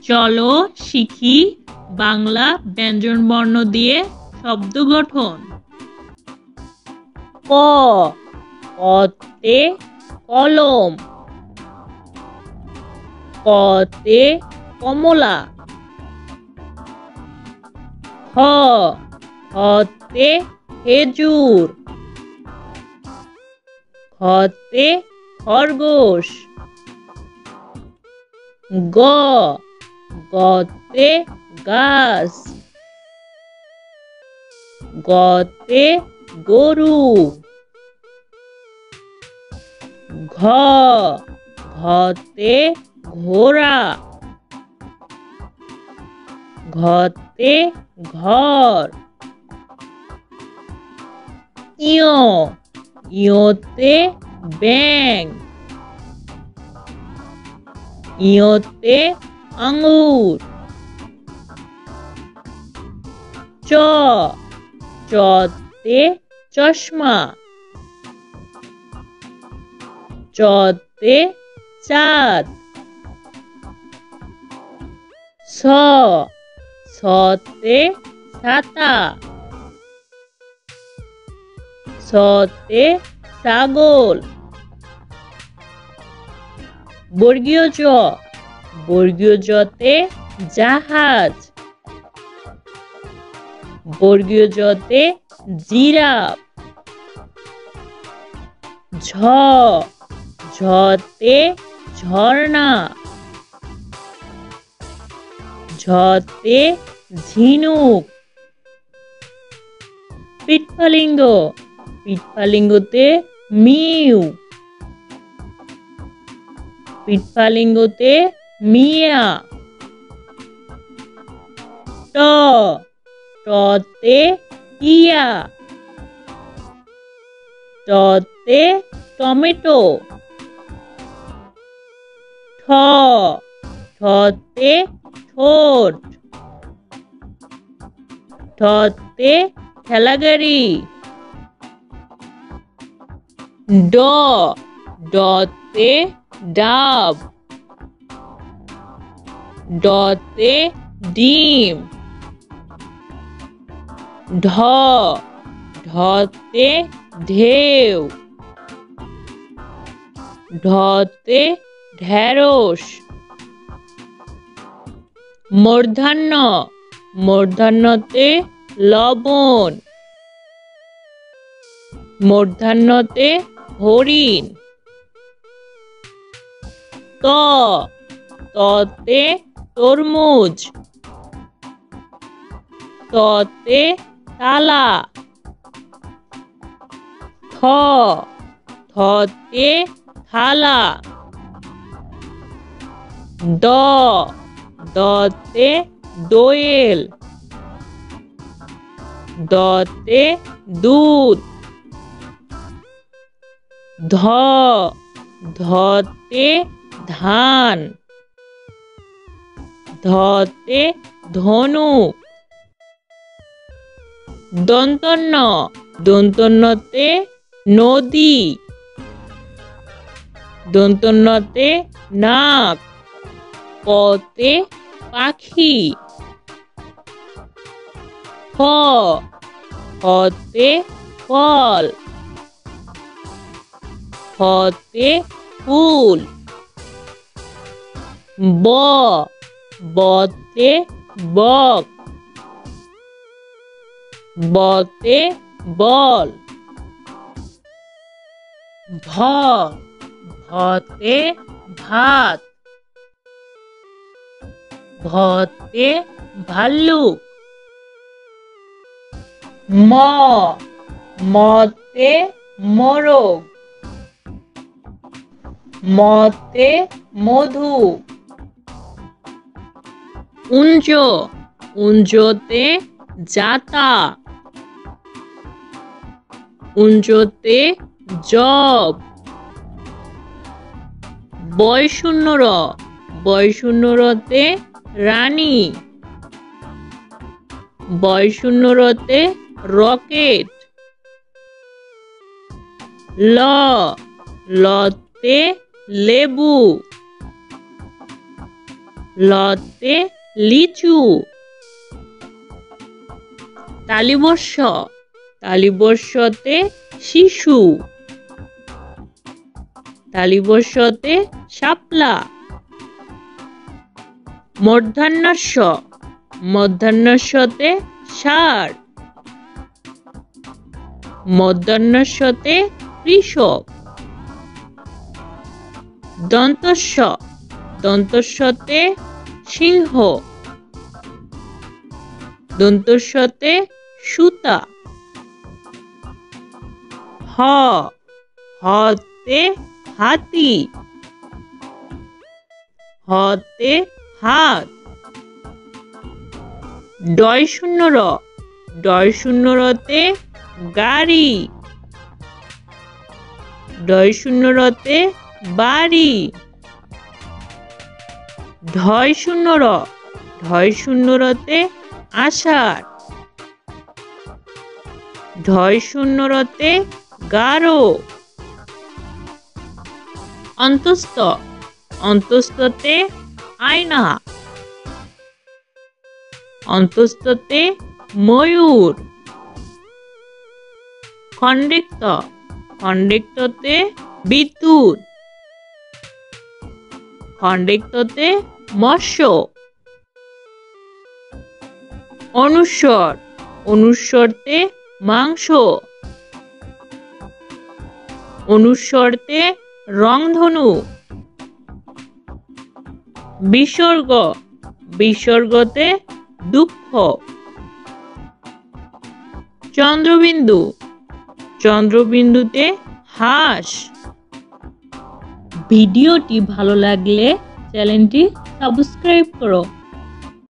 চলো শিখি বাংলা ব্যঞ্জনবর্ণ দিয়ে শব্দ গঠন। ক, কতে কলম, কতে কমলা। খ, খতে খেজুর, খতে খরগোশ। গ, গতে গাছ, গতে গরু। ঘ, ঘতে ঘোড়া, ঘতে ঘর। ইয়, ইয়তে ব্যাঙ, ইয়তে আঙ্গুর। চ, চতে চশমা, চতে চাঁদ। ছ, ছতে ছাতা, ছতে ছাগল। বর্গীয় জ, বর্গীয় জতে জাহাজ, বর্গীয় জতে জিরাফ। ঝ, ঝতে ঝর্ণা, ঝতে ঝিনুক। পিটফালিঙ্গ, পিটফালিঙ্গতে মিউ, পিটফালিঙ্গতে মিয়া। ট, টতে টিয়া, টতে টমেটো। ঠ, ঠতে ঠোঁট, ঠতে ঠেলাগাড়ি। ড, ডতে ডাব, ডতে ডিম। ঢ, ঢতে ঢেউ, ঢতে ঢেঁড়স। মূর্ধন্য, মূর্ধন্যতে লবণ, মূর্ধন্যতে হরিণ। ত, ততে তরমুজ, ততে তালা। থ, থতে থালা। দ, দতে দোয়েল, দতে দুধ। ধ, ধতে ধান, ধতে ধনুক। দন্তন্য, দন্তন্যতে নদী, দন্তন্যতে নাক। পতে পাখি। ফ, ফতে ফল, ফতে ফুল। ব, বতে বক, বতে বল। ভ, ভতে ভাত, ভতে ভাল্লুক। ম, মতে মোরগ, মতে মধু। উঞ্জ, উঞ্জতে জাতা, উঞ্জতে জব। বয়শূন্য র, বয়শূন্য রতে রানী, বয়শূন্য রতে রকেট। ল, লতে লেবু, লতে লিচু। তালিবর্ষ, তালিবর্ষতে শিশু। তালিবর্ষতে শাপলা। মূর্ধন্যস্ব, মূর্ধন্যস্বতে ষাঁড়। মূর্ধন্যস্বতে কৃষক। দন্তস্ব, দন্তস্বতে সিংহ। দন্তস্বতে সুতা। হ, হতে হাতি। হতে হাত। ডয় শূন্য র, ডয় শূন্য রতে গাড়ি। ডয় শূন্য রতে বাড়ি। ঢয় শূন্য র, ঢয় শূন্য রতে আষাঢ়। ঢয় শূন্য রতে গারো। অন্তস্থ, অন্তস্থতে আয়না। অন্তস্থতে ময়ূর। খণ্ডিক্ত, খণ্ডিক্ততে বিদ্যুৎ। খণ্ডিক্ততে মৎস্য। অনুস্বর, অনুস্বরতে মাংস। অনুস্বরতে রংধনু। বিসর্গ, বিসর্গতে দুঃখ। চন্দ্রবিন্দু, চন্দ্রবিন্দুতে হাঁস। ভিডিওটি ভালো লাগলে চ্যানেলটি সাবস্ক্রাইব করো।